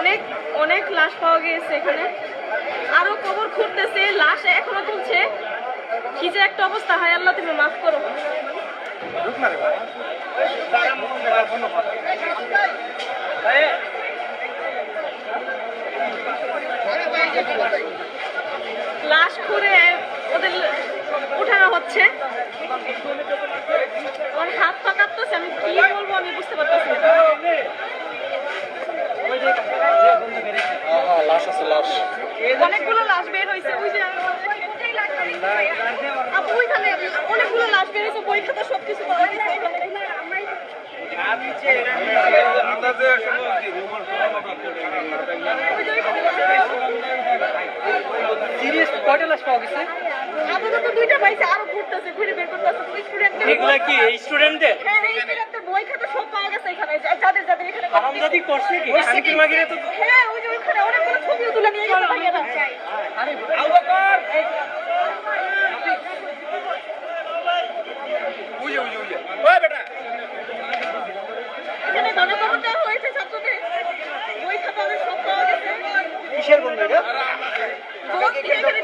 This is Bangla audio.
অনেক অনেক লাশ পাওয়া গিয়েছে এখানে, আরো কবর খুঁড়তেছে, লাশ এখনো তুলছে। কি যে একটা অবস্থা, হায় আল্লাহ তুমি মাফ করো। লাশ খুঁড়ে ওদের উঠানো হচ্ছে। আমার হাত পা কাঁপতেছে, আমি কি বলবো আমি বুঝতে পারতেছি না। অনেকগুলো লাশ বের হয়েছে, ওই যে আপু ওইখানে অনেকগুলো লাশ বের হয়েছে, বই খাতা সবকিছু পাওয়া গেছে এখানে। কয়টা লাশ পাওয়া গেছে? আপাতত দুইটা পাইছে, আরো ঘুরতেছে, ঘুরে বের করতেছে। এগুলা কি স্টুডেন্টদের? হ্যাঁ স্টুডেন্টদের বই খাতা সব পাওয়া গেছে এখানে, যাদের যাদের এখানে হারামজাদি করছে কি? শান্তির মাগিরে তো হ্যাঁ ওই যে ওইখানে অনেকগুলো ছবিও তুলে নিয়ে গেছে ভাইয়েরা। আরে আবু বকর ওই বেটা এখানে গণকবর দেওয়া হয়েছে ছাত্রদের, বই খাতা ওদের সব পাওয়া গেছে। কিসের বন্ধু এটা? বই দিয়ে এখানে